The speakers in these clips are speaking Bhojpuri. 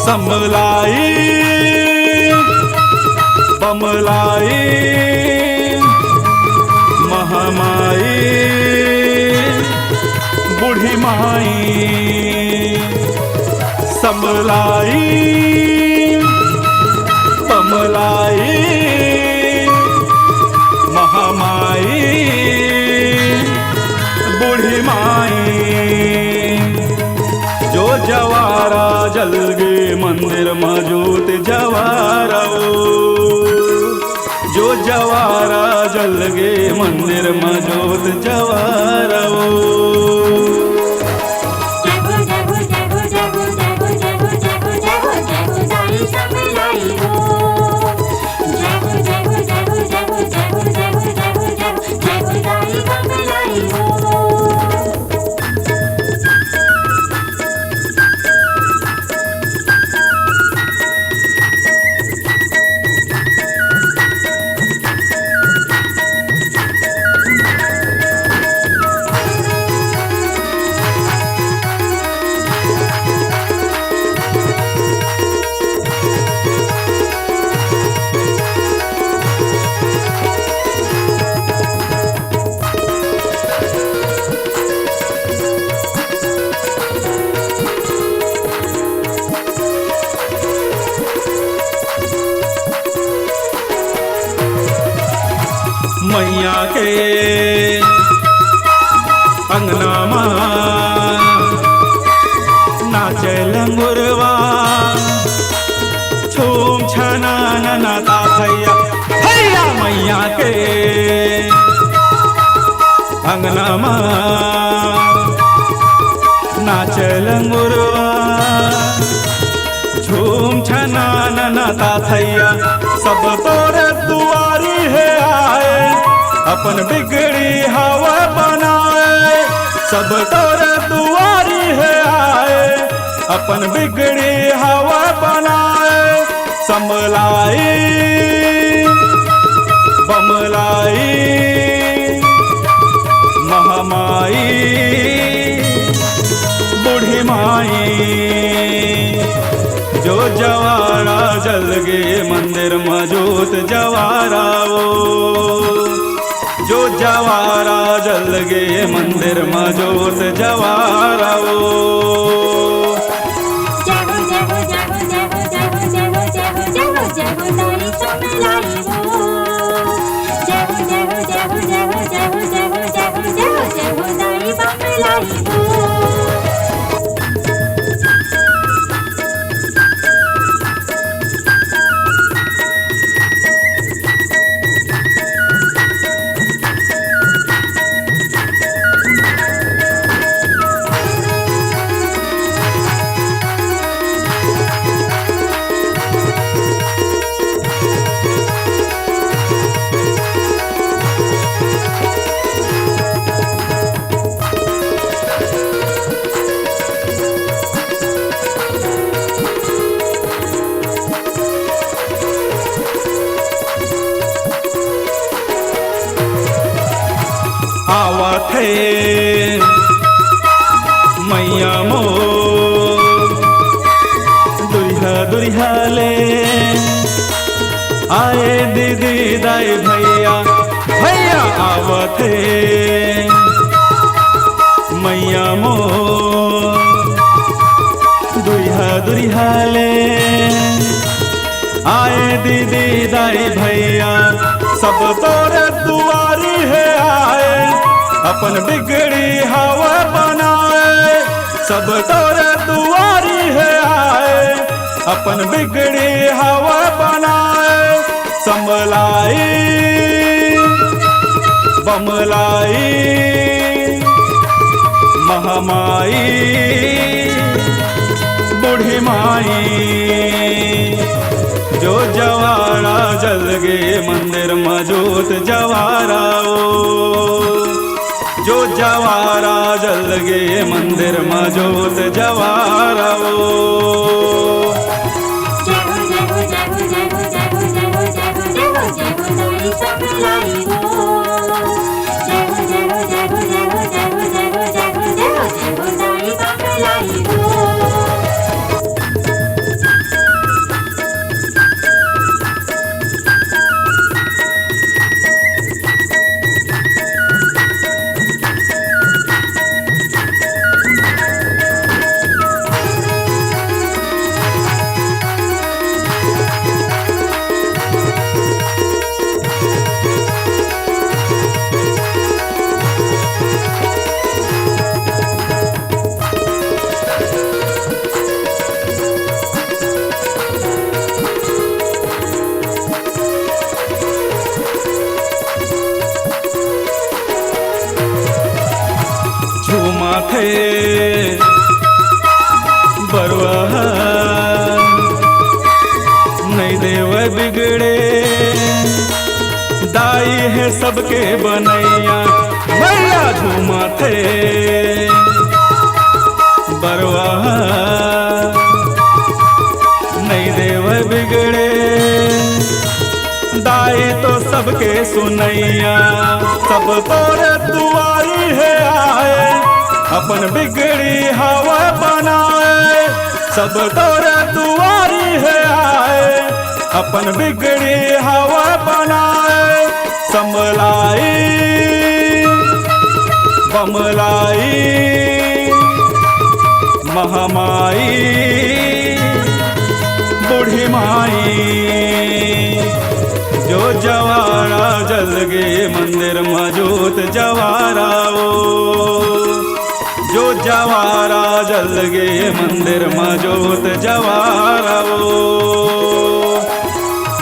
समलाई बमलाई महामाई बूढ़ी माई समलाई बमलाई महामाई बूढ़ी माई जो जवारा जल गे मंदिर मौजूद जवारा जो जवारा जल गे मंदिर मौजूद जवारा मैया के अंगना नाचे लंगुरवा छूम छना नाता थैया थैया मैया के अंगना नाचे लंगुरवा झूम छना नाता थैया सब तोरे दुआरी है आए अपन बिगड़ी हवा बनाए सब तोरे दुआरी है आए अपन बिगड़ी हवा बनाए समलाई बमलाई महामाई बूढ़ी माई जो जवारा जल गे मंदिर मौजूद जवारा जो जवारा जल गे मंदिर मौजूद जवारा आवथे मैया मो दुरिहा दुरिहा ले आए दीदी दाई भैया भैया आवथे मैया मो दुरिहा दुरिहा ले आए दीदी दाई भैया सब तोरे दुआरी है आए अपन बिगड़ी हवा बनाए सब तोरे दुआरी है आए अपन बिगड़ी हवा बनाए समलाई बमलाई महामाई बूढ़ी माई जो जवारा जल गे मंदिर मौजूद जवारा जो जवारा जल गे मंदिर मौजूद जवारा नहीं देव बिगड़े, दाई है सबके बनैया, मैया झूमते बरवा नहीं देव बिगड़े, दाई तो सबके सुनैया, सब तोरे दुआरी है आए, अपन बिगड़ी हवा बनाए, सब तोरे दुआरी है आए, अपन बिगड़ी हवा बनाए, संभलाई बमलाई महामाई बूढ़ी माई, जो जवारा जल गे मंदिर मौजूद जवारा ओ, जो जवारा जल गे मंदिर मौजूद जवारा ओ।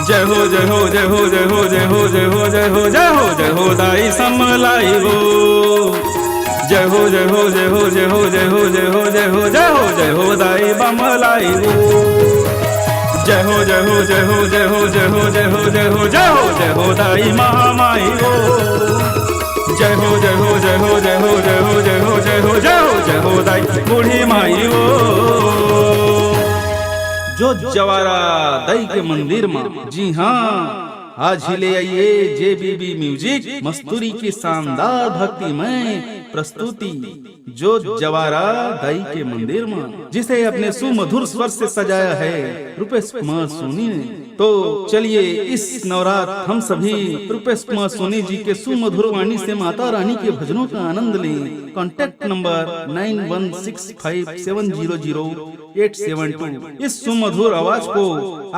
जय हो जय हो जय हो जय हो जय हो जय हो जय हो जय हो जय हो दाई समलाई हो, जय हो जय हो जय हो जय हो जय हो जय हो जय हो जय हो जय हो दाई बमलाई हो, जय हो जय हो जय हो जय हो जय हो जय हो जय हो जय हो जय हो दाई महामाई हो, जय हो जय हो जय हो जय हो जय हो जय हो जय हो जय हो जय हो दाई बूढ़ी माई हो। जो जवारा दाई के मंदिर में, जी हाँ आज ही ले आइए जेबीबी म्यूजिक मस्तूरी की शानदार भक्तिमय प्रस्तुति, जो जवारा दाई के मंदिर में, जिसे अपने सुमधुर स्वर से सजाया है रूपेश कुमार सोनी ने। तो चलिए इस नवरात्र हम सभी रूपेश कुमार सोनी जी के सुमधुर वाणी से माता रानी के भजनों का आनंद लें। Contact number 9165700872। इस सुमधुर आवाज को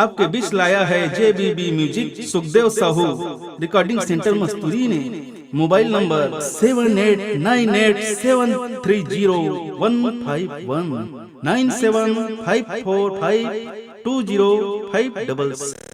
आपके बीच लाया है JBB music Sukhdev Sahu recording centre Masturi ने। Mobile number 7899730151 9754520566।